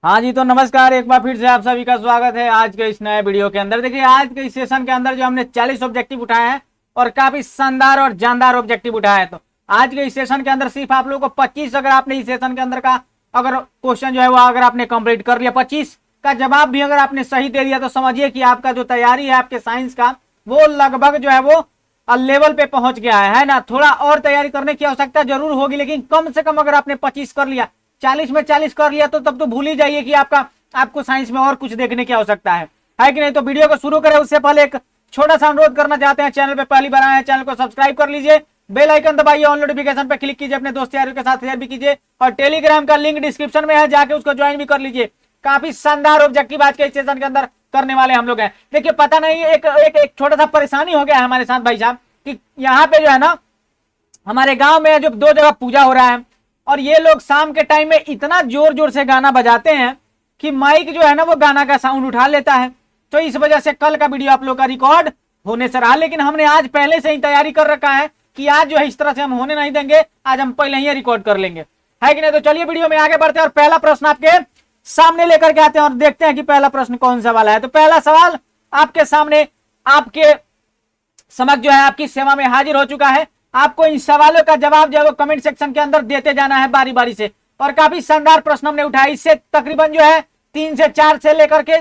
हाँ जी, तो नमस्कार। एक बार फिर से आप सभी का स्वागत है आज के इस नए वीडियो के अंदर। देखिए, आज के इस सेशन के अंदर जो हमने 40 ऑब्जेक्टिव उठाए हैं और काफी शानदार और जानदार ऑब्जेक्टिव उठाए हैं। तो आज के इस सेशन के अंदर सिर्फ आप लोगों को 25 अगर आपने इस सेशन के अंदर का अगर क्वेश्चन जो है वो अगर आपने कंप्लीट कर लिया, 25 का जवाब भी अगर आपने सही दे दिया, तो समझिए कि आपका जो तैयारी है आपके साइंस का वो लगभग जो है वो लेवल पे पहुंच गया है ना। थोड़ा और तैयारी करने की आवश्यकता जरूर होगी, लेकिन कम से कम अगर आपने 25 कर लिया, 40 में 40 कर लिया, तो तब तो भूल ही जाइए कि आपको साइंस में और कुछ देखने की आवश्यकता है कि नहीं। तो वीडियो को शुरू करें उससे पहले एक छोटा सा अनुरोध करना चाहते हैं। चैनल पे पहली बार आए हैं, चैनल को सब्सक्राइब कर लीजिए, बेल आइकन दबाइए, ऑल नोटिफिकेशन पे क्लिक कीजिए, अपने दोस्त यारों के साथ शेयर भी कीजिए और टेलीग्राम का लिंक डिस्क्रिप्शन में है, जाके उसको ज्वाइन भी कर लीजिए। काफी शानदार ऑब्जेक्टिव आज के सेशन के अंदर करने वाले हम लोग हैं। देखिए, पता नहीं एक छोटा सा परेशानी हो गया है हमारे साथ भाई साहब कि यहाँ पे जो है ना हमारे गांव में जो 2 जगह पूजा हो रहा है और ये लोग शाम के टाइम में इतना जोर जोर से गाना बजाते हैं कि माइक जो है ना वो गाना का साउंड उठा लेता है। तो इस वजह से कल का वीडियो आप लोग का रिकॉर्ड होने से रहा, लेकिन हमने आज पहले से ही तैयारी कर रखा है कि आज जो है इस तरह से हम होने नहीं देंगे, आज हम पहले ही रिकॉर्ड कर लेंगे, है कि नहीं। तो चलिए वीडियो में आगे बढ़ते हैं और पहला प्रश्न आपके सामने लेकर के आते हैं और देखते हैं कि पहला प्रश्न कौन सा वाला है। तो पहला सवाल आपके सामने आपके समझ जो है आपकी सेवा में हाजिर हो चुका है। आपको इन सवालों का जवाब जो है वो कमेंट सेक्शन के अंदर देते जाना है बारी बारी से। और काफी शानदार प्रश्न हमने उठाया, इससे तकरीबन जो है 3 से 4 से लेकर के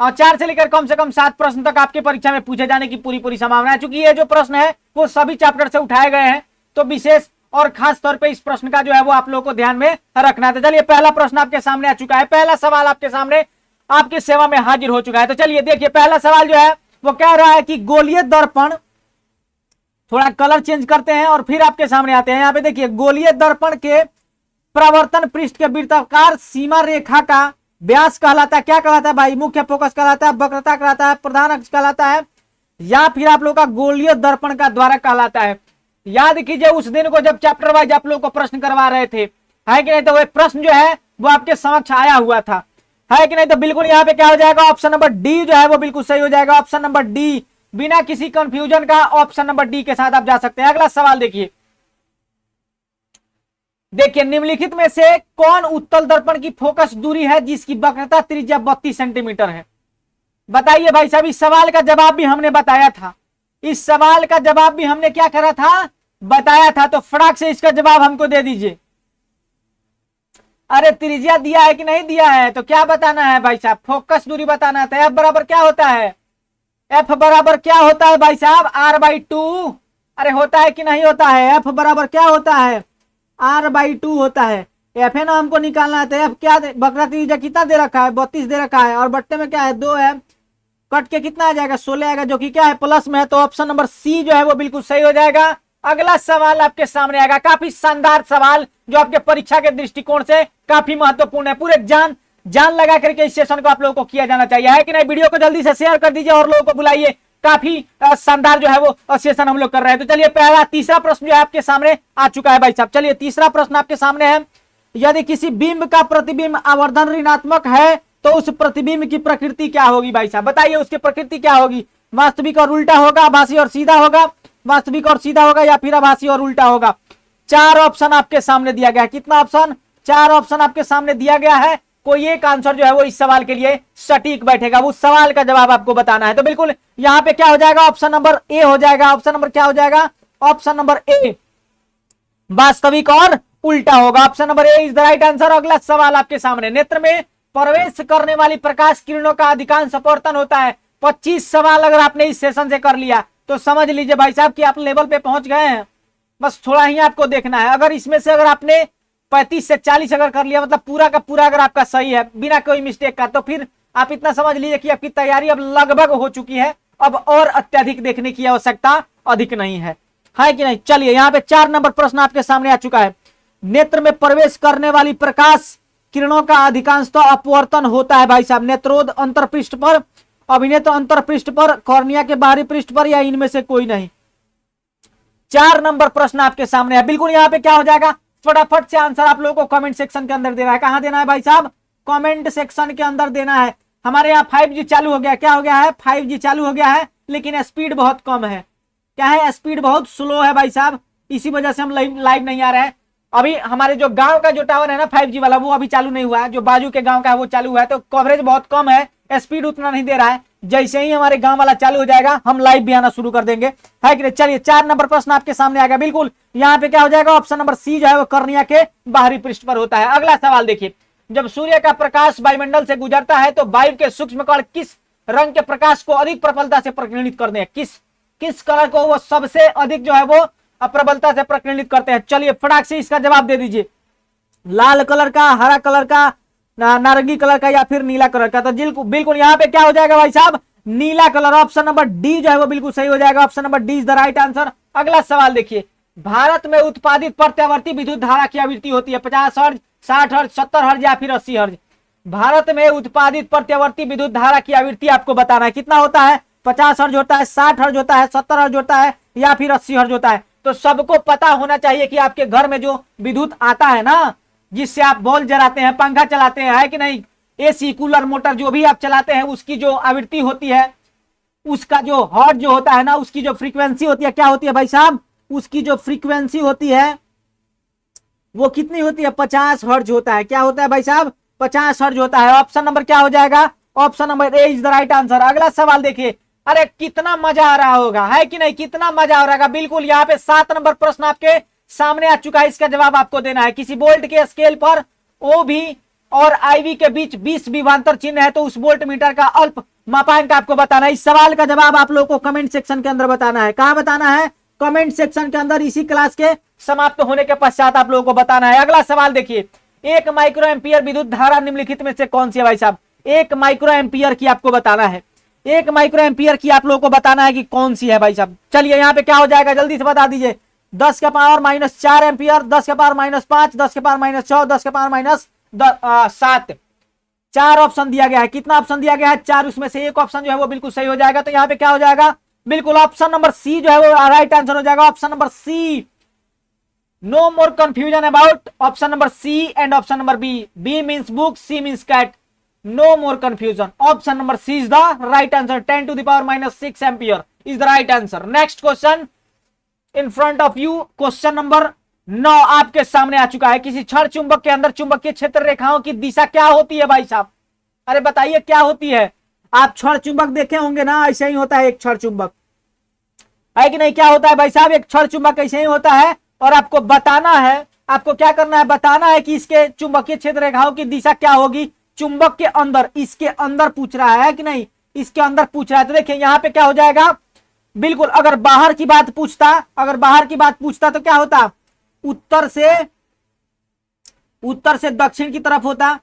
और 4 से लेकर कम से कम 7 प्रश्न तक आपके परीक्षा में पूछे जाने की पूरी संभावना है। चूंकि ये जो प्रश्न है वो सभी चैप्टर से उठाए गए हैं, तो विशेष और खास तौर पर इस प्रश्न का जो है वो आप लोगों को ध्यान में रखना है। तो चलिए, पहला प्रश्न आपके सामने आ चुका है, पहला सवाल आपके सामने आपकी सेवा में हाजिर हो चुका है। तो चलिए देखिए, पहला सवाल जो है वो कह रहा है कि गोलीय दर्पण, थोड़ा कलर चेंज करते हैं और फिर आपके सामने आते हैं। यहाँ पे देखिए, गोलीय दर्पण के प्रवर्तन पृष्ठ के वृत्ताकार सीमा रेखा का व्यास कहलाता है, क्या कहलाता है भाई? मुख्य फोकस कहलाता है, वक्रता कहलाता है, प्रधान अक्ष कहलाता है, या फिर आप लोग का गोलीय दर्पण का द्वारा कहलाता है। याद कीजिए उस दिन को जब चैप्टर वाइज आप लोग को प्रश्न करवा रहे थे, है कि नहीं। तो वह प्रश्न जो है वो आपके समक्ष आया हुआ था, है कि नहीं। तो बिल्कुल यहाँ पे क्या हो जाएगा, ऑप्शन नंबर डी जो है वो बिल्कुल सही हो जाएगा। ऑप्शन नंबर डी, बिना किसी कंफ्यूजन का ऑप्शन नंबर डी के साथ आप जा सकते हैं। अगला सवाल देखिए, निम्नलिखित में से कौन उत्तल दर्पण की फोकस दूरी है जिसकी वक्रता त्रिज्या 32 सेंटीमीटर है? बताइए भाई साहब। इस सवाल का जवाब भी हमने बताया था, इस सवाल का जवाब भी हमने क्या करा था, बताया था। तो फटाक से इसका जवाब हमको दे दीजिए। अरे त्रिज्या दिया है कि नहीं दिया है, तो क्या बताना है भाई साहब? फोकस दूरी बताना है। तो एफ बराबर क्या होता है, एफ बराबर क्या होता है भाई साहब? r/2। अरे होता है कि नहीं होता है? एफ बराबर क्या होता है, r/2 होता है। एफ है ना, हमको निकालना है। तो एफ क्या, वक्रता त्रिज्या कितना दे रखा है, 32 दे रखा है, और बट्टे में क्या है, 2 है, कट के कितना आ जाएगा, 16 आएगा, जो कि क्या है, प्लस में है। तो ऑप्शन नंबर सी जो है वो बिल्कुल सही हो जाएगा। अगला सवाल आपके सामने आएगा, काफी शानदार सवाल जो आपके परीक्षा के दृष्टिकोण से काफी महत्वपूर्ण है। पूरे जान लगा करके इस सेशन को आप लोगों को किया जाना चाहिए, है कि नहीं। वीडियो को जल्दी से शेयर कर दीजिए और लोगों को बुलाइए। काफी शानदार जो है वो सेशन हम लोग कर रहे हैं। तो चलिए, तीसरा प्रश्न जो है आपके सामने आ चुका है भाई साहब। चलिए, तीसरा प्रश्न आपके सामने है, यदि किसी बिंब का प्रतिबिंब आवर्धन ऋणात्मक है तो उस प्रतिबिंब की प्रकृति क्या होगी भाई साहब? बताइए उसकी प्रकृति क्या होगी। वास्तविक और उल्टा होगा, आभासी और सीधा होगा, वास्तविक और सीधा होगा, या फिर आभासी और उल्टा होगा। 4 ऑप्शन आपके सामने दिया गया है। कितना ऑप्शन? 4 ऑप्शन आपके सामने दिया गया है। कोई एक आंसर जो है वो इस सवाल के लिए सटीक बैठेगा, उस सवाल का जवाब आपको बताना है। तो बिल्कुल यहाँ पे क्या हो जाएगा, ऑप्शन नंबर ए हो जाएगा। ऑप्शन नंबर क्या हो जाएगा, ऑप्शन नंबर ए, वास्तविक और उल्टा होगा। Option number A is the right answer. अगला सवाल आपके सामने, नेत्र में प्रवेश करने वाली प्रकाश किरणों का अधिकांश अपवर्तन होता है। 25 सवाल अगर आपने इस सेशन से कर लिया तो समझ लीजिए भाई साहब कि आप लेवल पे पहुंच गए हैं। बस थोड़ा ही आपको देखना है। अगर इसमें से अगर आपने 35 से 40 अगर कर लिया, मतलब पूरा का पूरा अगर आपका सही है बिना कोई मिस्टेक का, तो फिर आप इतना समझ लीजिए कि आपकी तैयारी अब लगभग हो चुकी है। अब और अत्यधिक देखने की आवश्यकता अधिक नहीं है कि नहीं। चलिए, यहाँ पे 4 नंबर प्रश्न आपके सामने आ चुका है। नेत्र में प्रवेश करने वाली प्रकाश किरणों का अधिकांशतः अपवर्तन होता है भाई साहब, नेत्रोद अंतरपृष्ठ पर, अभिनेत्र अंतरपृष्ठ पर, कॉर्निया के बाहरी पृष्ठ पर, या इनमें से कोई नहीं। 4 नंबर प्रश्न आपके सामने है। बिल्कुल यहाँ पे क्या हो जाएगा, फटाफट से आंसर आप लोगों को कमेंट सेक्शन के अंदर देना है। कहां देना है भाई साहब, कमेंट सेक्शन के अंदर देना है। हमारे यहाँ 5G चालू हो गया, क्या हो गया है, 5G चालू हो गया है, लेकिन स्पीड बहुत कम है। क्या है, स्पीड बहुत स्लो है भाई साहब, इसी वजह से हम लाइव नहीं आ रहे हैं। अभी हमारे जो गांव का जो टावर है ना 5G वाला, वो अभी चालू नहीं हुआ है, जो बाजू के गांव का है वो चालू हुआ है, तो कवरेज बहुत कम है, स्पीड उतना नहीं दे रहा है। जैसे ही हमारे गांव वाला चालू हो जाएगा हम लाइव भी आना शुरू कर देंगे, है कि नहीं। चलिए 4 नंबर प्रश्न आपके सामने आ गया। बिल्कुल यहाँ पे क्या हो जाएगा, ऑप्शन नंबर सी जो है वो कर्निया के बाहरी पृष्ठ पर होता है। अगला सवाल देखिए, जब सूर्य का प्रकाश वायुमंडल से गुजरता है तो वायु के सूक्ष्म कण किस रंग के प्रकाश को अधिक प्रबलता से प्रज्वलित करते हैं? किस कलर को वो सबसे अधिक जो है वो प्रबलता से प्रज्वलित करते हैं? चलिए फटाक से इसका जवाब दे दीजिए। लाल कलर का, हरा कलर का, नारंगी कलर का, या फिर नीला कलर का? तो बिल्कुल यहाँ पे क्या हो जाएगा भाई साहब, नीला कलर। ऑप्शन नंबर डी जो है वो बिल्कुल सही हो जाएगा। Option number D is the right answer. अगला सवाल देखिए, भारत में उत्पादित प्रत्यावर्ती विद्युत धारा की आवृत्ति होती है 50 हर्ट्ज, 60 हर्ट्ज, 70 हर्ज या फिर 80 हर्ज? भारत में उत्पादित प्रत्यावर्ती विद्युत धारा की आवृत्ति आपको बताना है कितना होता है। 50 हर्ज होता है, 60 हर्ज होता है, 70 हर्ज होता है या फिर 80 हर्ज होता है? तो सबको पता होना चाहिए कि आपके घर में जो विद्युत आता है ना, जिससे आप बॉल जलाते हैं, पंखा चलाते हैं, है कि नहीं, एसी, कूलर, मोटर जो भी आप चलाते हैं, उसकी जो आवृत्ति होती है, उसका जो हर्ज जो होता है ना, उसकी जो फ्रीक्वेंसी होती है, क्या होती है भाई साहब, उसकी जो फ्रीक्वेंसी होती है वो कितनी होती है? 50 हर्ज होता है। क्या होता है भाई साहब? 50 हर्ज होता है। ऑप्शन नंबर क्या हो जाएगा? Option number A is the right answer. अगला सवाल देखिए, अरे कितना मजा आ रहा होगा, है कि नहीं, कितना मजा आ रहा होगा। बिल्कुल यहाँ पे 7 नंबर प्रश्न आपके सामने आ चुका है, इसका जवाब आपको देना है। किसी बोल्ट के स्केल पर ओ भी और आईवी के बीच 20 विभवांतर चिन्ह है, तो उस वोल्ट मीटर का अल्प मापांक आपको बताना है। इस सवाल का जवाब आप लोगों को कमेंट सेक्शन के अंदर बताना है। कहां बताना है? कमेंट सेक्शन के अंदर, इसी क्लास के समाप्त होने के पश्चात आप लोगों को बताना है। अगला सवाल देखिए, 1 माइक्रो एम्पियर विद्युत धारा निम्नलिखित में से कौन सी है भाई साहब? 1 माइक्रो एम्पियर की आपको बताना है। 1 माइक्रो एम्पियर की आप लोगों को बताना है कि कौन सी है भाई साहब। चलिए यहाँ पे क्या हो जाएगा, जल्दी से बता दीजिए। 10 के पावर -4 एम्पियर, 10 के पावर -5, 10 के पावर -6, 10 के पावर -7। 4 ऑप्शन दिया गया है। कितना ऑप्शन दिया गया है? 4। उसमें से एक ऑप्शन जो है वो बिल्कुल सही हो जाएगा। तो यहाँ पे क्या हो जाएगा, बिल्कुल ऑप्शन नंबर सी जो है वो राइट आंसर हो जाएगा। Option number C. No more confusion about option number C and option number B. B means book, C means cat. No more confusion. Option number C is the right answer. 10 to the power -6 ampere is the right answer. Next question in front of you, question number 9 आपके सामने आ चुका है। किसी क्षण चुंबक के अंदर चुंबकीय क्षेत्र रेखाओं की दिशा क्या होती है भाई साहब? अरे बताइए क्या होती है? आप क्षण चुंबक देखे होंगे ना, ऐसे ही होता है एक क्षण चुंबक, है कि नहीं? क्या होता है भाई साहब? एक क्षण चुंबक ऐसे ही होता है, और आपको बताना है, आपको क्या करना है, बताना है कि इसके चुंबकीय क्षेत्र रेखाओं की दिशा क्या होगी चुंबक के अंदर। इसके अंदर पूछ रहा है कि नहीं, इसके अंदर पूछ रहा है। तो देखिए यहाँ पे क्या हो जाएगा, बिल्कुल अगर बाहर की बात पूछता, अगर बाहर की बात पूछता तो क्या होता, उत्तर से दक्षिण की तरफ होता।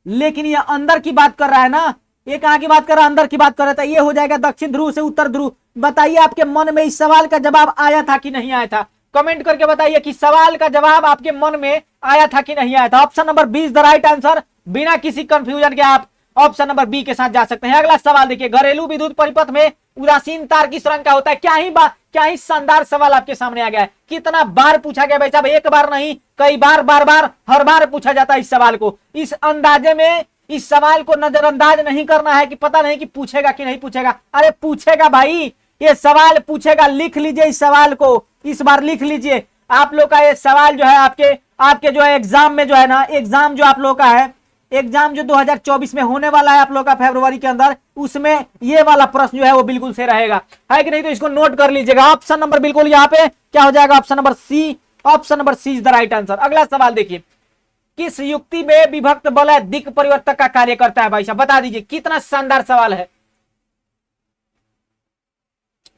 लेकिन ये अंदर की बात कर रहा है ना, ये कहां की बात कर रहा है? अंदर की बात कर रहा था। ये हो जाएगा दक्षिण ध्रुव से उत्तर ध्रुव। बताइए आपके मन में इस सवाल का जवाब आया था कि नहीं आया था? कमेंट करके बताइए कि सवाल का जवाब आपके मन में आया था कि नहीं आया था। Option number B is the right answer. बिना किसी कंफ्यूजन के आप ऑप्शन नंबर बी के साथ जा सकते हैं। अगला सवाल देखिए, घरेलू विद्युत परिपथ में उदासीन तार किस रंग का होता है? क्या ही शानदार सवाल आपके सामने आ गया है। कितना बार पूछा गया भाई साहब, एक बार नहीं कई बार, बार हर बार पूछा जाता है इस सवाल को। इस अंदाजे में इस सवाल को नजरअंदाज नहीं करना है कि पता नहीं कि पूछेगा कि नहीं पूछेगा। अरे पूछेगा भाई, ये सवाल पूछेगा। लिख लीजिए इस सवाल को, इस बार लिख लीजिए। आप लोग का ये सवाल जो है आपके जो है एग्जाम में जो है ना, एग्जाम जो आप लोग का है, एग्जाम जो 2024 में होने वाला है आप लोग का फरवरी के अंदर, उसमें ये वाला प्रश्न जो है वो बिल्कुल से रहेगा, है कि नहीं? तो इसको नोट कर लीजिएगा। ऑप्शन नंबर बिल्कुल यहाँ पे क्या हो जाएगा, option number C. Option number C is the right answer. अगला सवाल देखिए, किस युक्ति में विभक्त बलय दिक् परिवर्तक का कार्य करता है भाई साहब? बता दीजिए। कितना शानदार सवाल है,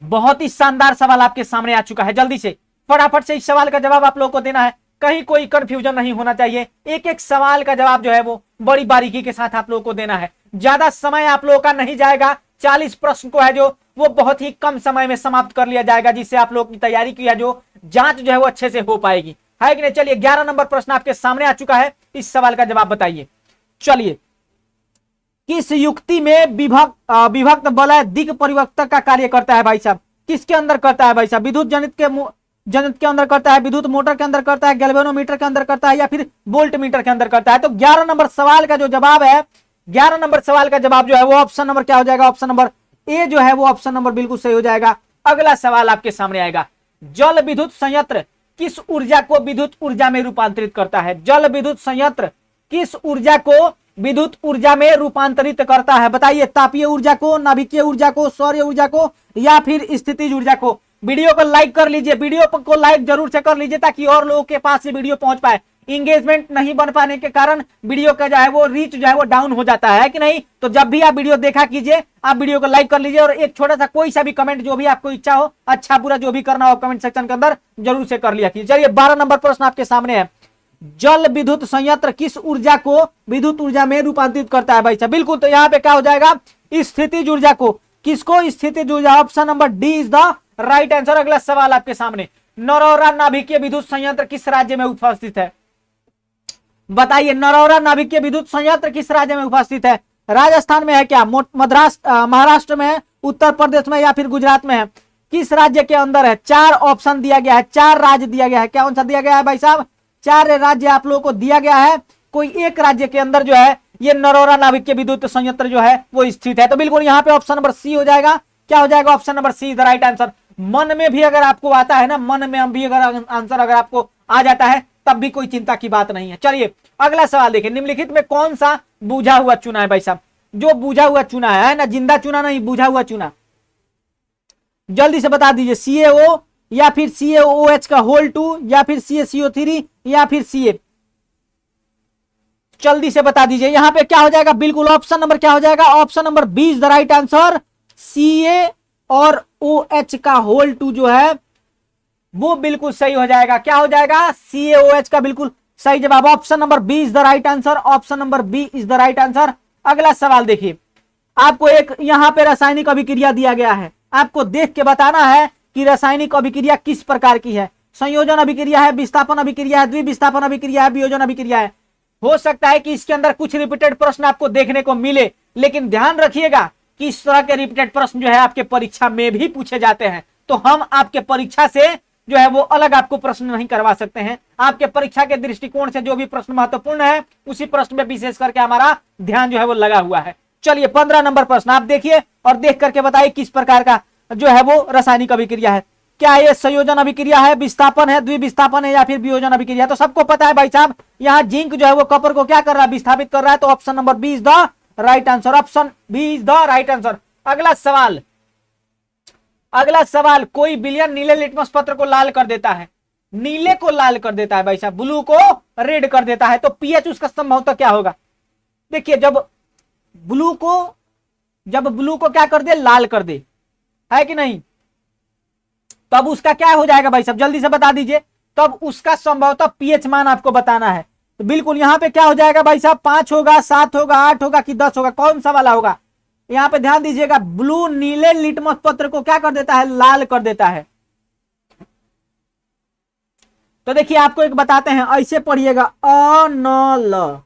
बहुत ही शानदार सवाल आपके सामने आ चुका है। जल्दी से फटाफट से इस सवाल का जवाब आप लोगों को देना है, कहीं कोई कंफ्यूजन नहीं होना चाहिए। एक एक सवाल का जवाब जो है वो बड़ी बारीकी के साथ आप लोगों को देना है। ज्यादा समय आप लोगों का नहीं जाएगा। 40 प्रश्न को है जो वो बहुत ही कम समय में समाप्त कर लिया जाएगा, जिससे आप लोगों की तैयारी की है जो जांच जो है वो अच्छे से हो पाएगी, है कि नहीं? चलिए 11 नंबर प्रश्न आपके सामने आ चुका है। इस सवाल का जवाब बताइए। चलिए, किस युक्ति में विभक्त बलय दिक् परिवर्तक का कार्य करता है भाई साहब? किसके अंदर करता है भाई साहब? विद्युत जनित के अंदर करता है, विद्युत मोटर के अंदर करता है, गैल्वेनोमीटर के अंदर करता है, या फिर वोल्ट मीटर के अंदर करता है? तो 11 नंबर सवाल का जो जवाब है, 11 नंबर सवाल का जवाब जो है वो ऑप्शन नंबर क्या हो जाएगा, ऑप्शन नंबर ए जो है वो ऑप्शन नंबर बिल्कुल सही हो जाएगा। अगला सवाल आपके सामने आएगा, जल विद्युत संयंत्र किस ऊर्जा को विद्युत ऊर्जा में रूपांतरित करता है? जल विद्युत संयंत्र किस ऊर्जा को विद्युत ऊर्जा में रूपांतरित करता है? बताइए, तापीय ऊर्जा को, नाभिकीय ऊर्जा को, सौर ऊर्जा को, या फिर स्थितिज ऊर्जा को? वीडियो को लाइक कर लीजिए, वीडियो को लाइक जरूर से कर लीजिए ताकि और लोगों के पास ये वीडियो पहुंच पाए। इंगेजमेंट नहीं बन पाने के कारण वीडियो का जो है वो रीच जो है वो डाउन हो जाता है कि नहीं? तो जब भी आप वीडियो देखा कीजिए, आप वीडियो को लाइक कर लीजिए और एक छोटा सा कोई सा भी कमेंट जो भी आपको इच्छा हो, अच्छा बुरा जो भी करना हो कमेंट सेक्शन के अंदर जरूर से कर लिया कीजिए। चलिए 12 नंबर प्रश्न आपके सामने है। जल विद्युत संयंत्र किस ऊर्जा को विद्युत ऊर्जा में रूपांतरित करता है भाई साहब? बिल्कुल, तो यहाँ पे क्या हो जाएगा? स्थितिज ऊर्जा को। किसको? स्थितिज ऊर्जा। Option number D is the right answer. अगला सवाल आपके सामने, नरौरा नाभिकीय विद्युत संयंत्र किस राज्य में उपस्थित है? बताइए, नरौरा नाभिकीय विद्युत संयंत्र किस राज्य में उपस्थित है? राजस्थान में है क्या, मद्रास महाराष्ट्र में है, उत्तर प्रदेश में, या फिर गुजरात में है? किस राज्य के अंदर है? 4 ऑप्शन दिया गया है, 4 राज्य दिया गया है। कौन सा दिया गया है भाई साहब? 4 राज्य आप लोगों को दिया गया है। कोई एक राज्य के अंदर जो है ये नरौरा नाभिकीय विद्युत संयंत्र जो है वो स्थित है। तो बिल्कुल यहाँ पे ऑप्शन नंबर सी हो जाएगा। क्या हो जाएगा? Option number see the right answer. मन में भी अगर आपको आता है ना, मन में भी अगर आंसर अगर आपको आ जाता है तब भी कोई चिंता की बात नहीं है। चलिए अगला सवाल देखिए, निम्नलिखित में कौन सा बुझा हुआ चूना है भाई साहब? जो बुझा हुआ चूना है ना, जिंदा चूना नहीं, बुझा हुआ चूना, जल्दी से बता दीजिए। CaO या फिर CaOH का होल 2 या फिर CaCO3 या फिर Ca? जल्दी से बता दीजिए। यहां पे क्या हो जाएगा? बिल्कुल ऑप्शन नंबर क्या हो जाएगा? Option number 20 the right answer. Ca और OH का होल 2 जो है वो बिल्कुल सही हो जाएगा। क्या हो जाएगा? CaOH का बिल्कुल सही जवाब। Option number 20 the right answer. Option number B is the right answer. अगला सवाल देखिए, आपको एक यहां पे रासायनिक अभिक्रिया दिया गया है, आपको देख के बताना है कि रासायनिक अभिक्रिया किस प्रकार की है। संयोजन अभिक्रिया है, विस्थापन अभिक्रिया है, द्विविस्थापन अभिक्रिया है, वियोजन अभिक्रिया है। हो सकता है कि इसके अंदर कुछ रिपीटेड प्रश्न आपको देखने को मिले, लेकिन ध्यान रखिएगा कि इस तरह के रिपीटेड प्रश्न जो है आपके परीक्षा में भी पूछे जाते हैं। तो हम आपके परीक्षा से जो है वो अलग आपको प्रश्न नहीं करवा सकते हैं। आपके परीक्षा के दृष्टिकोण से जो भी प्रश्न महत्वपूर्ण है उसी प्रश्न में विशेष करके हमारा ध्यान जो है वो लगा हुआ है। चलिए 15 नंबर प्रश्न आप देखिए और देख करके बताइए किस प्रकार का जो है वो रासायनिक अभिक्रिया है। क्या ये संयोजन अभिक्रिया है, विस्थापन है, द्विविस्थापन है, या फिर वियोजन अभिक्रिया है? तो सबको पता है भाई साहब, यहाँ जिंक जो है वो कॉपर को क्या कर रहा है? विस्थापित कर रहा है। तो option number B is the right answer. Option B is the right answer. अगला सवाल, अगला सवाल, कोई विलयन नीले लिटमस पत्र को लाल कर देता है, नीले को लाल कर देता है भाई साहब, ब्लू को रेड कर देता है, तो पीएच उसका संभवतः क्या होगा? देखिए, जब ब्लू को क्या कर दे? लाल कर दे, है कि नहीं, तब उसका क्या हो जाएगा भाई साहब? जल्दी से बता दीजिए। तब उसका संभवतः पीएच मान आपको बताना है। तो बिल्कुल यहाँ पे क्या हो जाएगा भाई साहब? 5 होगा, 7 होगा, 8 होगा कि 10 होगा? कौन सा वाला होगा? यहाँ पे ध्यान दीजिएगा, ब्लू नीले लिटमस पत्र को क्या कर देता है? लाल कर देता है। तो देखिए आपको एक बताते हैं, ऐसे पढ़िएगा, अनल,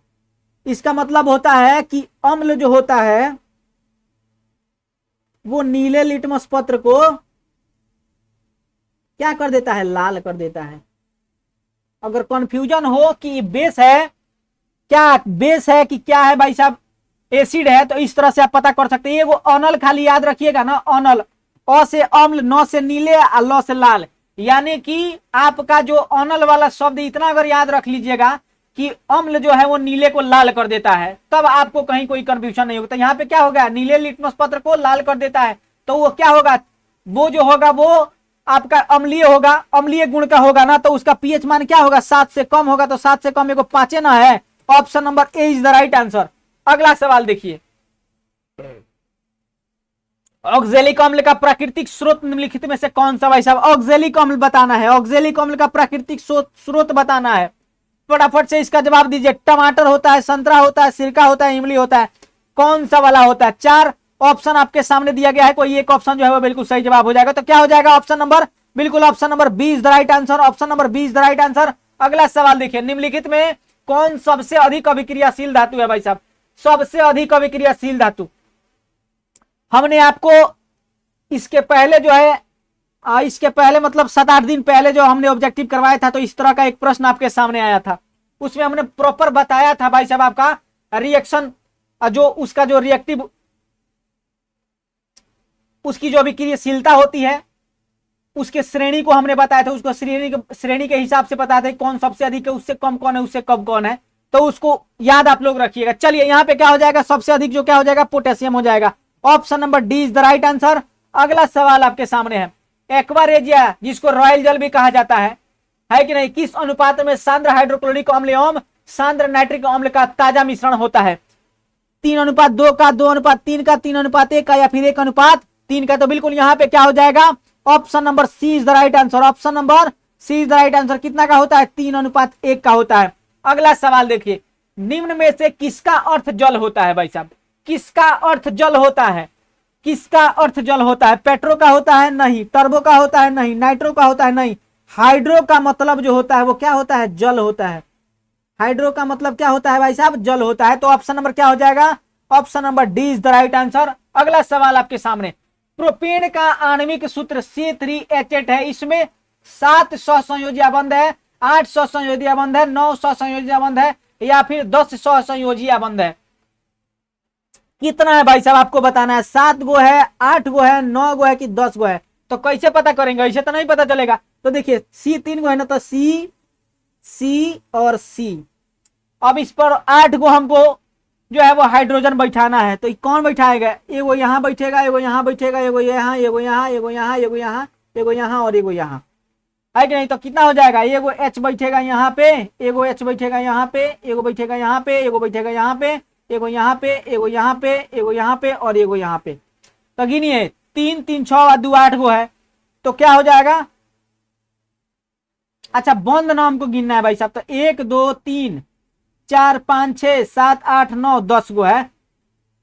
इसका मतलब होता है कि अम्ल जो होता है वो नीले लिटमस पत्र को क्या कर देता है? लाल कर देता है। अगर कंफ्यूजन हो कि बेस है, क्या बेस है कि क्या है भाई साहब, एसिड है, तो इस तरह से आप पता कर सकते हैं। ये वो अनल खाली याद रखिएगा ना, अनल, अ से अम्ल, न से नीले, ल से लाल, यानी कि आपका जो अनल वाला शब्द इतना अगर याद रख लीजिएगा कि अम्ल जो है वो नीले को लाल कर देता है, तब आपको कहीं कोई कंफ्यूजन नहीं होगा। तो यहाँ पे क्या होगा? नीले लिटमस पत्र को लाल कर देता है, तो वो क्या होगा? वो जो होगा वो आपका अम्लीय होगा, अम्लीय गुण का होगा ना, तो उसका पीएच मान क्या होगा? 7 से कम होगा। तो 7 से कम एगो 5 ना है। Option number A is the right answer. अगला सवाल देखिए, ऑक्जेलिक अम्ल का प्राकृतिक स्रोत निम्नलिखित में से कौन सा? भाई साहब ऑक्जेलिक अम्ल बताना है, ऑक्जेलिक अम्ल का प्राकृतिक स्रोत बताना है। फटाफट से इसका जवाब दीजिए। टमाटर होता है, संतरा होता है, सिरका होता है, इमली होता है, कौन सा वाला होता है? 4 ऑप्शन आपके सामने दिया गया है, कोई एक ऑप्शन जो है वो बिल्कुल सही जवाब हो जाएगा। तो क्या हो जाएगा? ऑप्शन नंबर, बिल्कुल option number B is the right answer. Option number B is the right answer. अगला सवाल देखिए, निम्नलिखित में कौन सबसे अधिक अभिक्रियाशील धातु है भाई साहब? सबसे अधिक अभिक्रियाशील धातु, हमने आपको इसके पहले जो है इसके पहले मतलब 7-8 दिन पहले जो हमने ऑब्जेक्टिव करवाया था, तो इस तरह का एक प्रश्न आपके सामने आया था। उसमें हमने प्रॉपर बताया था भाई साहब आपका रिएक्शन, जो उसका जो रिएक्टिव उसकी जो अभिक्रियाशीलता होती है उसके श्रेणी को हमने बताया था, उसको श्रेणी के हिसाब से बताया था कौन सबसे अधिक है, उससे कम कौन है, उससे कम कौन है, तो उसको याद आप लोग रखिएगा। चलिए यहाँ पे क्या हो जाएगा, सबसे अधिक जो क्या हो जाएगा, पोटेशियम हो जाएगा। Option number D is the right answer. अगला सवाल आपके सामने है, एक्वारेजिया जिसको रॉयल जल भी कहा जाता है कि नहीं, किस अनुपात में सांद्र हाइड्रोक्लोरिक अम्ल एवं सांद्र नाइट्रिक अम्ल का ताजा मिश्रण होता है? 3:2 का, 2:3 का, 3:1 का, या फिर 1:3 का? तो बिल्कुल यहाँ पे क्या हो जाएगा, option number C is the right answer. Option number C is the right answer. कितना का होता है, 3:1 का होता है। अगला सवाल देखिए, निम्न में से किसका अर्थ जल होता है भाई साहब, किसका अर्थ जल होता है, किसका अर्थ जल होता है? पेट्रो का होता है? नहीं। टर्बो का होता है? नहीं। नाइट्रो का होता है? नहीं। हाइड्रो का मतलब जो होता है वो क्या होता है, जल होता है। हाइड्रो का मतलब क्या होता है भाई साहब, जल होता है। तो ऑप्शन नंबर क्या हो जाएगा, option number D is the right answer. अगला सवाल आपके सामने, प्रोपेन का आणविक सूत्र C3H8 है, इसमें 7 सहसंयोजी बंध है, 8 सहसंयोजी बंध है, 9 सहसंयोजी बंध है, या फिर 10 सहसंयोजी बंध है? कितना है भाई साहब आपको बताना है, 7 गो है, 8 गो है, 9 गो है कि 10 गो है? तो कैसे पता करेंगे, ऐसे तो नहीं पता चलेगा। तो देखिए C 3 गो है ना, तो C और C। अब इस पर 8 गो हमको जो है वो हाइड्रोजन बैठाना है, तो कौन बैठाएगा, एगो यहाँ बैठेगा, एगो यहाँ बैठेगा, एगो यहाँ, एगो यहाँ, एगो यहाँ, एगो यहाँ, एगो यहाँ और एगो यहाँ, है कि नहीं? तो कितना हो जाएगा, एगो H बैठेगा यहाँ पे, एगो H बैठेगा यहाँ पे, एगो बैठेगा यहाँ पे, एगो बैठेगा यहाँ पे, एगो यहाँ पे, एगो यहाँ पे, एगो यहाँ पे और एगो यहाँ पे। तो गिनिए 3 3 6 और 2 8 गो है, तो क्या हो जाएगा, अच्छा बंद नाम को गिनना है भाई साहब। तो 1 2 3 4 5 6 7 8 9 10 गो है।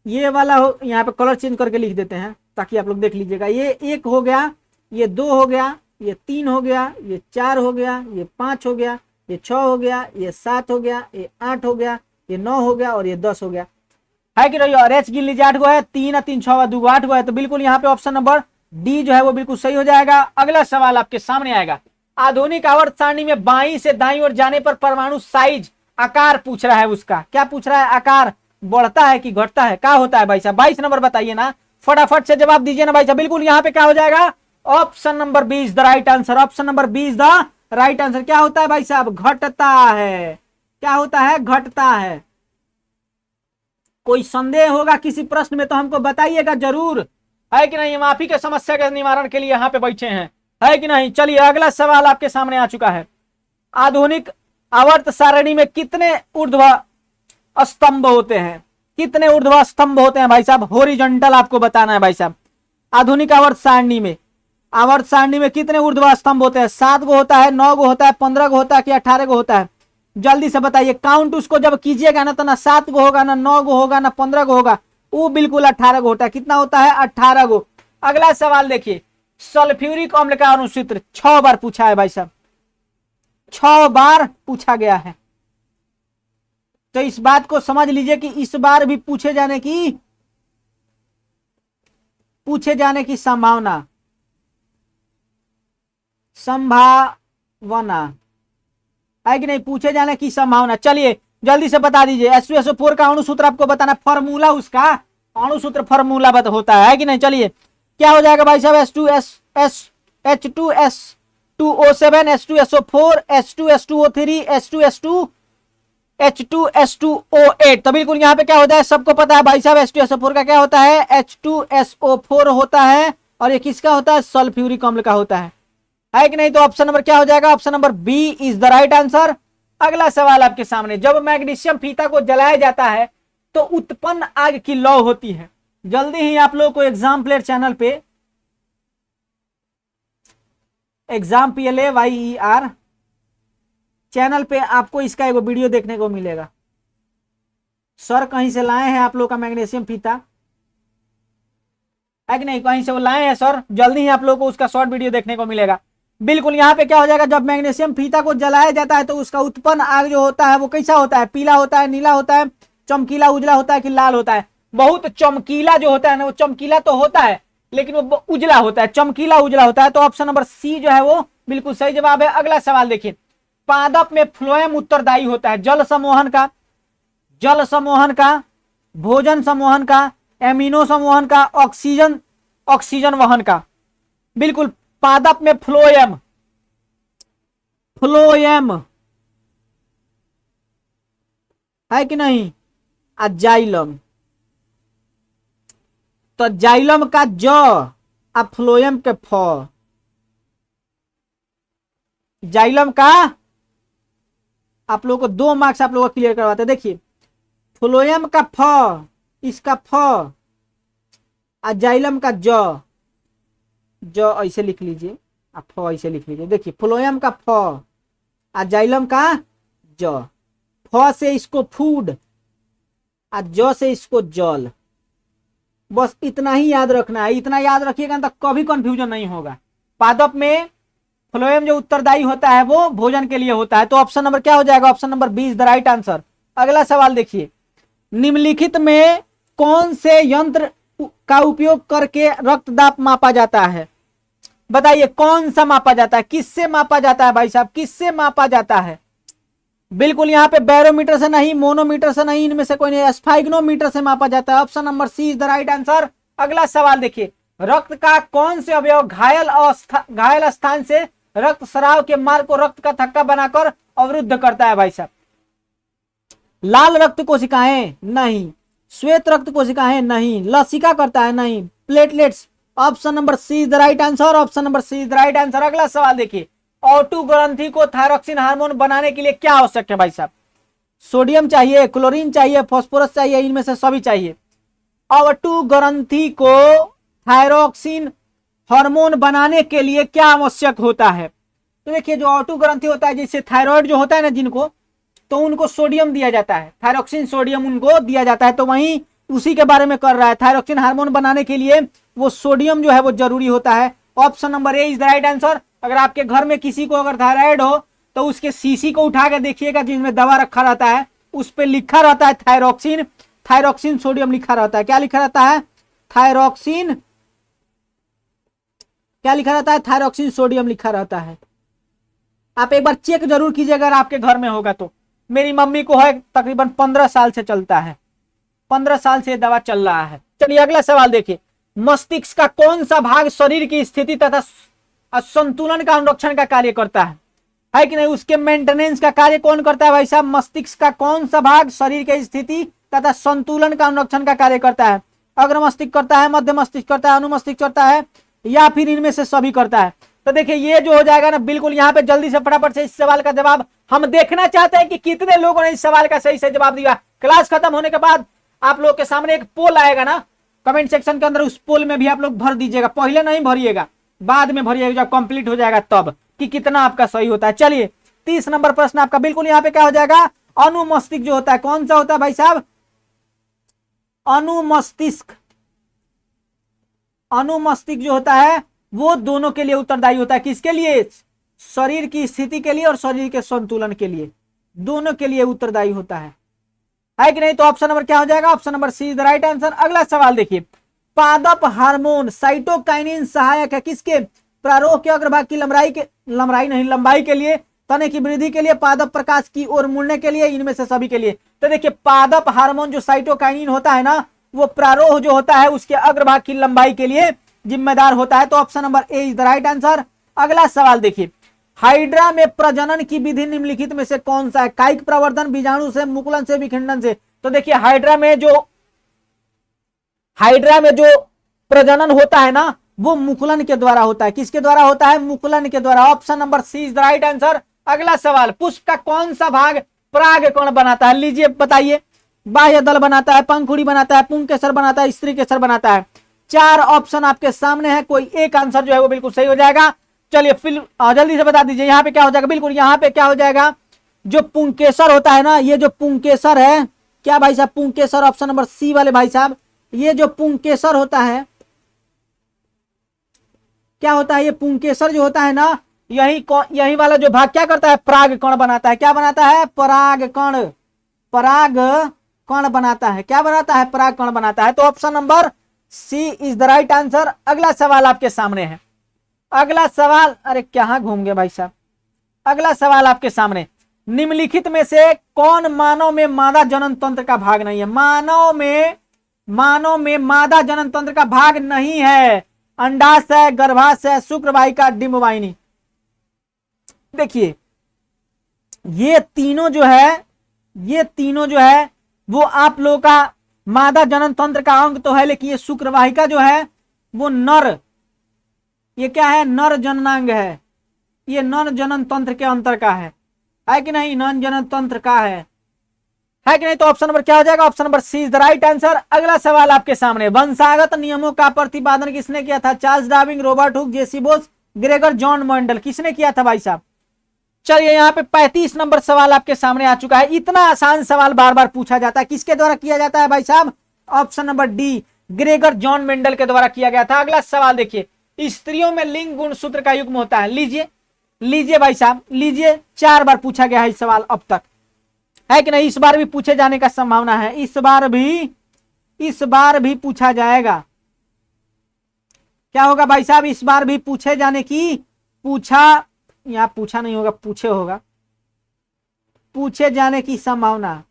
ये वाला हो, यहाँ पे कलर चेंज करके लिख देते हैं ताकि आप लोग देख लीजिएगा। ये 1 हो गया, ये 2 हो गया, ये 3 हो गया, ये 4 हो गया, ये 5 हो गया, ये 6 हो गया, ये 7 हो गया, ये 8 हो गया, ये 9 हो गया और ये 10 हो गया, है कि नहीं? और एच गिन लीजिए 8 गो है, 3 और 3 6 2 8 गो है। तो बिल्कुल यहाँ पे ऑप्शन नंबर डी जो है वो बिल्कुल सही हो जाएगा। अगला सवाल आपके सामने आएगा, आधुनिक आवर्त सारणी में बाईं से दाईं ओर जाने पर परमाणु साइज, आकार पूछ रहा है, उसका क्या पूछ रहा है, आकार बढ़ता है कि घटता है, क्या होता है भाई साहब? 22 नंबर बताइए ना, फटाफट से जवाब दीजिए ना भाई साहब। बिल्कुल यहाँ पे क्या हो जाएगा, option number B is the right answer. Option number B is the right answer. क्या होता है भाई साहब, घटता है। क्या होता है, घटता है। कोई संदेह होगा किसी प्रश्न में तो हमको बताइएगा जरूर, है कि नहीं? हम आप ही के समस्या के निवारण के लिए यहाँ पे बैठे हैं, है कि नहीं? चलिए अगला सवाल आपके सामने आ चुका है, आधुनिक आवर्त सारणी में कितने ऊर्ध्व स्तंभ होते हैं, कितने ऊर्ध्व स्तंभ होते हैं भाई साहब? हॉरिजॉन्टल आपको बताना है भाई साहब। आधुनिक आवर्त सारणी में कितने ऊर्ध्व स्तंभ होते हैं? 7 गो होता है, 9 गो होता है, 15 गो होता है कि 18 गो होता है? जल्दी से बताइए, काउंट उसको जब कीजिएगा ना तो ना 7 गो होगा, ना 9 गो होगा, ना 15 गो होगा, वो बिल्कुल 18 गो होता है। कितना होता है, 18 गो। अगला सवाल देखिए, सल्फ्यूरिक अम्ल का अणुसूत्र 6 बार पूछा है भाई साहब, 6 बार पूछा गया है। तो इस बात को समझ लीजिए कि इस बार भी पूछे जाने की संभावना है कि नहीं, पूछे जाने की संभावना। चलिए जल्दी से बता दीजिए, H2SO4 का अणुसूत्र आपको बताना, फॉर्मूला उसका अणुसूत्र फॉर्मूला होता है कि नहीं? चलिए क्या हो जाएगा भाई साहब, H2S2O7 H2SO4 H2S2O3 H2S2O8। तो बिल्कुल यहाँ पे क्या होता है, सबको पता है भाई साहब, H2SO4 का क्या होता है, H2SO4 होता है, और ये किसका होता है, सल्फ्यूरिक अम्ल का होता है कि नहीं? तो ऑप्शन नंबर क्या हो जाएगा, option number B is the right answer. अगला सवाल आपके सामने, जब मैग्नीशियम फीता को जलाया जाता है तो उत्पन्न आग की लौ होती है। जल्दी ही आप लोगों को एग्जाम प्लेयर चैनल पे, एग्जाम PLAYER चैनल पे आपको इसका एक वीडियो देखने को मिलेगा। सर कहीं से लाए हैं आप लोग का मैग्नीशियम फीता, है कि नहीं? कहीं से वो लाए हैं सर, जल्दी ही आप लोग को उसका शॉर्ट वीडियो देखने को मिलेगा। बिल्कुल यहाँ पे क्या हो जाएगा, जब मैग्नीशियम फीता को जलाया जाता है तो उसका उत्पन्न आग जो होता है वो कैसा होता है, पीला होता है, नीला होता है, चमकीला उजला होता है कि लाल होता है? बहुत चमकीला जो होता है ना, वो चमकीला तो होता है लेकिन वो उजला होता है, चमकीला उजला होता है। तो ऑप्शन नंबर सी जो है वो बिल्कुल सही जवाब है। अगला सवाल देखिए, पादप में फ्लोएम उत्तरदायी होता है जल समूहन का, भोजन समूहन का, एमिनो समूहन का, ऑक्सीजन वहन का? बिल्कुल पादप में फ्लोएम, फ्लोएम है कि नहीं, और जाइलम। तो जाइलम का ज और फ्लोएम के फ, जाइलम का आप लोगों को 2 मार्क्स आप लोगों को क्लियर करवाते हैं। देखिए फ्लोएम का फ, इसका फ और जाइलम का ज ऐसे लिख लीजिए, आप फ ऐसे लिख लीजिए। देखिए फ्लोएम का फ और जाइलम का ज, फ से इसको फूड और ज से इसको जल। बस इतना ही याद रखना है, इतना याद रखिएगा तो कभी कंफ्यूजन नहीं होगा। पादप में फ्लोएम जो उत्तरदायी होता है वो भोजन के लिए होता है। तो ऑप्शन नंबर क्या हो जाएगा, option number B is the right answer. अगला सवाल देखिए, निम्नलिखित में कौन से यंत्र का उपयोग करके रक्तदाब मापा जाता है? बताइए कौन सा मापा जाता है, किससे मापा जाता है भाई साहब, किससे मापा जाता है? बिल्कुल यहाँ पे बैरोमीटर से नहीं, मोनोमीटर से नहीं, इनमें से कोई नहीं, स्फाइग्नोमीटर से मापा जाता है। Option number C is the right answer. अगला सवाल देखिए, रक्त का कौन से अवयव घायल स्थान से रक्त स्राव के मार्ग को रक्त का थक्का बनाकर अवरुद्ध करता है भाई साहब? लाल रक्त कोशिकाएं नहीं, श्वेत रक्त कोशिकाएं नहीं, लसिका करता है नहीं, platelets. Option number C is the right answer, option number C is the right answer. अगला सवाल देखिए, O2 ग्रंथि को थायरॉक्सिन हार्मोन बनाने के लिए क्या आवश्यक है भाई साहब? सोडियम चाहिए, क्लोरीन चाहिए, फास्फोरस चाहिए, इनमें से सभी चाहिए। O2 ग्रंथि को थायरॉक्सिन हार्मोन बनाने के लिए क्या आवश्यक होता है? तो देखिए जो O2 ग्रंथि होता है, जैसे थायराइड जो होता है ना जिनको, तो उनको सोडियम दिया जाता है, थायरॉक्सिन सोडियम उनको दिया जाता है। तो वहीं उसी के बारे में कर रहा है, थायरॉक्सिन हार्मोन बनाने के लिए वो सोडियम जो है वो जरूरी होता है। Option number A is the right answer. अगर आपके घर में किसी को अगर थायराइड हो तो उसके शीशी को उठा के देखिएगा, जिसमें दवा रखा रहता है उस पर लिखा रहता है थायरॉक्सिन, थायरॉक्सिन सोडियम लिखा रहता है। क्या लिखा रहता है? थायरॉक्सिन, क्या लिखा रहता है? थायरॉक्सिन सोडियम लिखा रहता है। आप एक बार चेक जरूर कीजिए अगर आपके घर में होगा तो। मेरी मम्मी को है, तकरीबन 15 साल से चलता है, 15 साल से दवा चल रहा है। चलिए अगला सवाल देखिए, मस्तिष्क का कौन सा भाग शरीर की स्थिति तथा संतुलन का अनुरक्षण का कार्य करता है कि नहीं? उसके मेंटेनेंस का कार्य कौन करता है भाई साहब? मस्तिष्क का कौन सा भाग शरीर की स्थिति तथा संतुलन का अनुरक्षण का कार्य करता है? अग्र मस्तिष्क करता है, मध्य मस्तिष्क करता है, अनुमस्तिष्क करता है, या फिर इनमें से सभी करता है? तो देखिए ये जो हो जाएगा ना, बिल्कुल यहाँ पे जल्दी से फटाफट से इस सवाल का जवाब हम देखना चाहते हैं कि कितने लोगों ने इस सवाल का सही से जवाब दिया। क्लास खत्म होने के बाद आप लोग के सामने एक पोल आएगा ना कमेंट सेक्शन के अंदर, उस पोल में भी आप लोग भर दीजिएगा। पहले नहीं भरिएगा, बाद में भरिएगा जब कंप्लीट हो जाएगा तब, कि कितना आपका सही होता है। चलिए 30 नंबर प्रश्न आपका बिल्कुल यहाँ पे क्या हो जाएगा? अनुमस्तिष्क जो होता है कौन सा होता है भाई साहब? अनुमस्तिष्क, अनुमस्तिष्क जो होता है वो दोनों के लिए उत्तरदायी होता है। किसके लिए? शरीर की स्थिति के लिए और शरीर के संतुलन के लिए, दोनों के लिए उत्तरदायी होता है कि नहीं? तो ऑप्शन नंबर क्या हो जाएगा? Option number C is the right answer. अगला सवाल देखिए, पादप हार्मोन साइटोकाइनिन सहायक है किसके? प्रारोह के अग्रभाग की लंबाई के लिए, तने की वृद्धि के लिए, पादप प्रकाश की ओर मुड़ने के लिए, इनमें से सभी के लिए। तो देखिए पादप हार्मोन जो साइटोकाइनिन होता है ना, वो प्रारोह जो होता है उसके अग्रभाग की लंबाई के लिए जिम्मेदार होता है। तो option number A is the right answer. अगला सवाल देखिए, हाइड्रा में प्रजनन की विधि निम्नलिखित में से कौन सा है? कायिक प्रवर्धन, बीजाणु से, मुकुलन से, विखंडन से? तो देखिए हाइड्रा में जो प्रजनन होता है ना वो मुकुलन के द्वारा होता है। किसके द्वारा होता है? मुकुलन के द्वारा। Option number C is the right answer. अगला सवाल, पुष्प का कौन सा भाग परागकण बनाता है? लीजिए बताइए। बाह्य दल बनाता है, पंखुड़ी बनाता है, पुंकेसर बनाता है, स्त्री केसर बनाता है। 4 ऑप्शन आपके सामने है, कोई एक आंसर जो है वो बिल्कुल सही हो जाएगा। चलिए फिर जल्दी से बता दीजिए यहाँ पे क्या हो जाएगा? बिल्कुल यहाँ पे क्या हो जाएगा? जो पुंकेसर होता है ना, ये जो पुंकेसर है, क्या भाई साहब? पुंकेसर, ऑप्शन नंबर सी वाले भाई साहब। ये जो पुंकेसर होता है, क्या होता है? ये पुंकेसर जो होता है ना, यही वाला जो भाग क्या करता है? परागकण बनाता है। क्या बनाता है? परागकण, परागकण बनाता है। क्या बनाता है? परागकण बनाता है। तो option number C is the right answer. अगला सवाल आपके सामने है। अगला सवाल, अरे कहां घूम गए भाई साहब? अगला सवाल आपके सामने, निम्नलिखित में से कौन मानव में मादा जनन तंत्र का भाग नहीं है? मानव में मादा जनन तंत्र का भाग नहीं है। अंडाशय, गर्भाशय, शुक्रवाहिका, डिंबवाहिनी। देखिए ये तीनों जो है वो आप लोगों का मादा जनन तंत्र का अंग तो है, लेकिन ये शुक्रवाहिका जो है वो नर, ये क्या है, नर जननांग है, ये नर जनन तंत्र के अंतर का है कि नहीं, नर जनन तंत्र का है कि नहीं। तो ऑप्शन नंबर क्या हो जाएगा, option number C is the right answer. अगला सवाल आपके सामने, वंशागत नियमों का प्रतिपादन किसने किया था? चार्ल्स डार्विन, रॉबर्ट हुक, जेसी बोस, ग्रेगर जॉन मेंडल, किसने किया था भाई साहब? चलिए यहाँ पे 35 नंबर सवाल आपके सामने आ चुका है। इतना आसान सवाल बार बार पूछा जाता है, किसके द्वारा किया जाता है भाई साहब? Option number D, Gregor John Mendel के द्वारा किया गया था। अगला सवाल देखिए, स्त्रियों में लिंग गुणसूत्र का युग्म होता है। लीजिए भाई साहब, लीजिए, 4 बार पूछा गया है इस सवाल अब तक, है कि नहीं? इस बार भी पूछे जाने का संभावना है, इस बार भी पूछा जाएगा। क्या होगा भाई साहब? इस बार भी पूछे जाने की, यहाँ पूछा नहीं होगा, पूछे होगा, पूछे जाने की संभावना।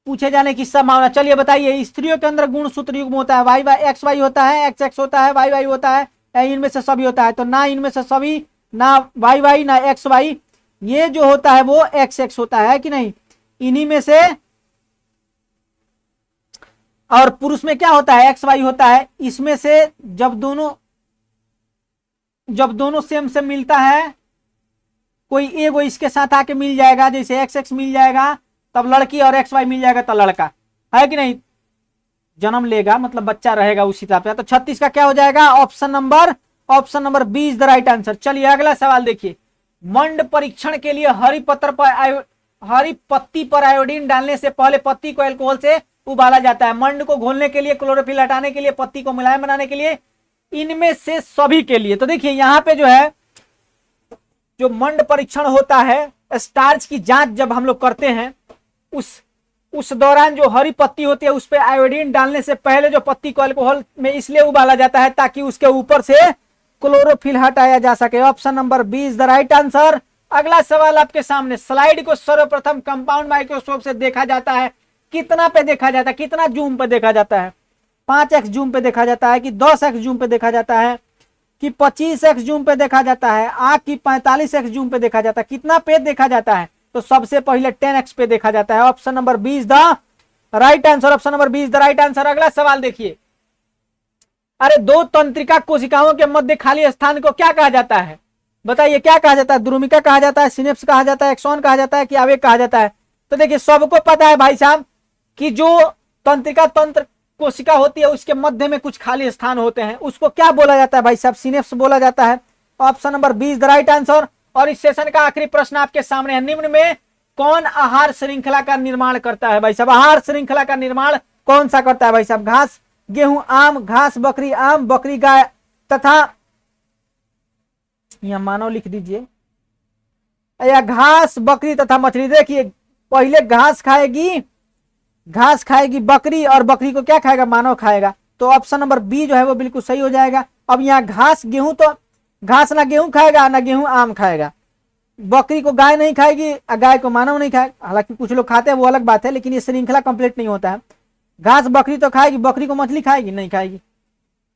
पूछे जाने की संभावना। चलिए बताइए, स्त्रियों के अंदर गुणसूत्र युग्म होता है, वाई वाई एक्स वाई होता है, एक्स एक्स होता है, वाई वाई होता है, इनमें से सभी होता है। तो ना इनमें से सभी, ना वाई वाई, ना एक्स वाई, ये जो होता है वो एक्स एक्स होता है कि नहीं, इन्हीं में से। और पुरुष में क्या होता है? एक्स वाई होता है। इसमें से जब दोनों सेम से मिलता है, कोई एगो इसके साथ आके मिल जाएगा, जैसे एक्स एक्स मिल जाएगा तब लड़की, और एक्स वाई मिल जाएगा तो लड़का, है कि नहीं? जन्म लेगा मतलब बच्चा रहेगा उस हिसाब से। तो 36 का क्या हो जाएगा? Option number B is the right answer. चलिए अगला सवाल देखिए, मंड परीक्षण के लिए हरी पत्ती पर आयोडीन डालने से पहले पत्ती को अल्कोहल से उबाला जाता है। मंड को घोलने के लिए, क्लोरोफिल हटाने के लिए, पत्ती को मुलायम बनाने के लिए, इनमें से सभी के लिए। तो देखिए यहाँ पे जो है, जो मंड परीक्षण होता है, स्टार्च की जांच जब हम लोग करते हैं, उस दौरान जो हरी पत्ती होती है उस पे आयोडीन डालने से पहले जो पत्ती को अल्कोहल में इसलिए उबाला जाता है ताकि उसके ऊपर से क्लोरोफिल हटाया जा सके। Option number B is the right answer. अगला सवाल आपके सामने, स्लाइड को सर्वप्रथम कंपाउंड माइक्रोस्कोप से देखा जाता है, कितना पे देखा जाता है, कितना जूम पे देखा जाता है? 5x जूम पे देखा जाता है, कि 10x जूम पे देखा जाता है, कि 25x जूम पे देखा जाता है, आंख की 45x जूम पे देखा जाता है, कितना पे देखा जाता है? तो सबसे पहले 10x पे देखा जाता है। Option number B is the right answer. Option number B is the right answer. अगला सवाल देखिए, अरे दो तंत्रिका कोशिकाओं के मध्य खाली स्थान को क्या कहा जाता है? बताइए क्या कहा जाता है? द्रुमिका कहा जाता है, सिनेप्स कहा जाता है, एक्सॉन कहा जाता है, कि आवेग कहा जाता है? तो देखिए सबको पता है भाई साहब कि जो तंत्रिका तंत्र कोशिका होती है उसके मध्य में कुछ खाली स्थान होते हैं, उसको क्या बोला जाता है भाई साहब? सिनेप्स बोला जाता है। Option number B is the right answer. और इस सेशन का आखिरी प्रश्न आपके सामने है, निम्न में कौन आहार श्रृंखला का निर्माण करता है भाई साहब? आहार श्रृंखला का निर्माण कौन सा करता है भाई साहब? घास, गेहूं, आम, घास बकरी, आम बकरी गाय तथा, यहां मानव लिख दीजिए, या घास बकरी तथा मछली। देखिए पहले घास खाएगी बकरी, और बकरी को क्या खाएगा? मानव खाएगा। तो ऑप्शन नंबर बी जो है वो बिल्कुल सही हो जाएगा। अब यहाँ घास गेहूं, तो घास ना गेहूं खाएगा ना गेहूं आम खाएगा, बकरी को गाय नहीं खाएगी, गाय को मानव नहीं खाएगा। हालांकि कुछ लोग खाते हैं वो अलग बात है, लेकिन ये श्रृंखला कंप्लीट नहीं होता है। घास बकरी तो खाएगी, बकरी को मछली खाएगी? नहीं खाएगी।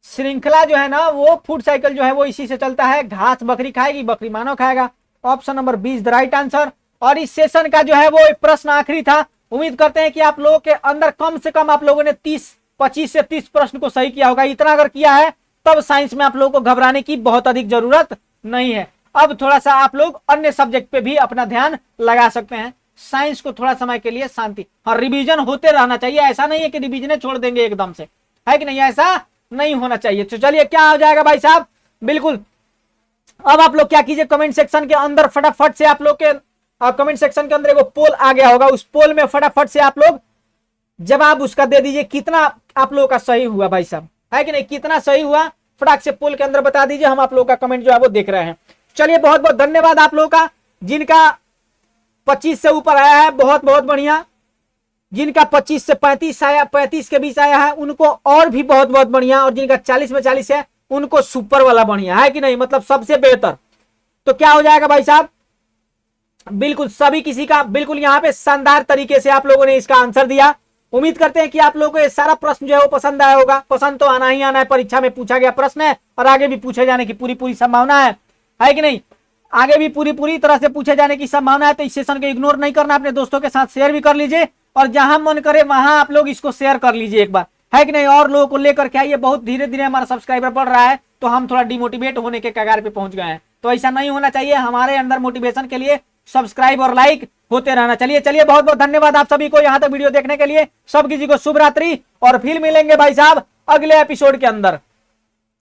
श्रृंखला जो है ना, वो फूड साइकिल जो है वो इसी से चलता है, घास बकरी खाएगी, बकरी मानव खाएगा। Option number B is the right answer. और इस सेशन का जो है वो प्रश्न आखिरी था। उम्मीद करते हैं कि आप लोगों के अंदर कम से कम आप लोगों ने 25 से 30 प्रश्न को सही किया होगा। इतना अगर किया है तब साइंस में आप लोगों को घबराने की बहुत अधिक जरूरत नहीं है। अब थोड़ा सा आप लोग अन्य सब्जेक्ट पे भी अपना ध्यान लगा सकते हैं। साइंस को थोड़ा समय के लिए शांति, और रिवीजन होते रहना चाहिए। ऐसा नहीं है कि रिवीजन छोड़ देंगे एकदम से, है कि नहीं? ऐसा नहीं होना चाहिए। तो चलिए क्या हो जाएगा भाई साहब? बिल्कुल अब आप लोग क्या कीजिए, कमेंट सेक्शन के अंदर फटाफट से आप लोग के कमेंट सेक्शन के अंदर एगो पोल आ गया होगा, उस पोल में फटाफट से आप लोग जवाब उसका दे दीजिए, कितना आप लोगों का सही हुआ भाई साहब, है कि नहीं? कितना सही हुआ फटाक से पोल के अंदर बता दीजिए। हम आप लोगों का कमेंट जो है वो देख रहे हैं। चलिए बहुत बहुत धन्यवाद आप लोगों का, जिनका 25 से ऊपर आया है बहुत बहुत बढ़िया, जिनका 25 से 35 आया, 35 के बीच आया है उनको और भी बहुत बहुत बढ़िया, और जिनका 40 में 40 है उनको सुपर वाला बढ़िया, है कि नहीं? मतलब सबसे बेहतर। तो क्या हो जाएगा भाई साहब? बिल्कुल सभी किसी का बिल्कुल यहाँ पे शानदार तरीके से आप लोगों ने इसका आंसर दिया। उम्मीद करते हैं कि आप लोगों को ये सारा प्रश्न जो है वो पसंद आया होगा। पसंद तो आना ही आना है, परीक्षा में पूछा गया प्रश्न है और आगे भी पूछे जाने की पूरी पूरी संभावना है कि नहीं? आगे भी पूरी पूरी तरह से पूछे जाने की संभावना है। तो इस सेशन को इग्नोर नहीं करना, अपने दोस्तों के साथ शेयर भी कर लीजिए और जहां मन करे वहां आप लोग इसको शेयर कर लीजिए एक बार, है कि नहीं? और लोगों को लेकर के आइए। बहुत धीरे धीरे हमारा सब्सक्राइबर बढ़ रहा है तो हम थोड़ा डिमोटिवेट होने के कगार पे पहुंच गए हैं। तो ऐसा नहीं होना चाहिए। हमारे अंदर मोटिवेशन के लिए सब्सक्राइब और लाइक होते रहना। चलिए चलिए, बहुत बहुत धन्यवाद आप सभी को यहाँ तक वीडियो देखने के लिए। सब किसी को शुभ रात्रि और फिर मिलेंगे भाई साहब अगले एपिसोड के अंदर।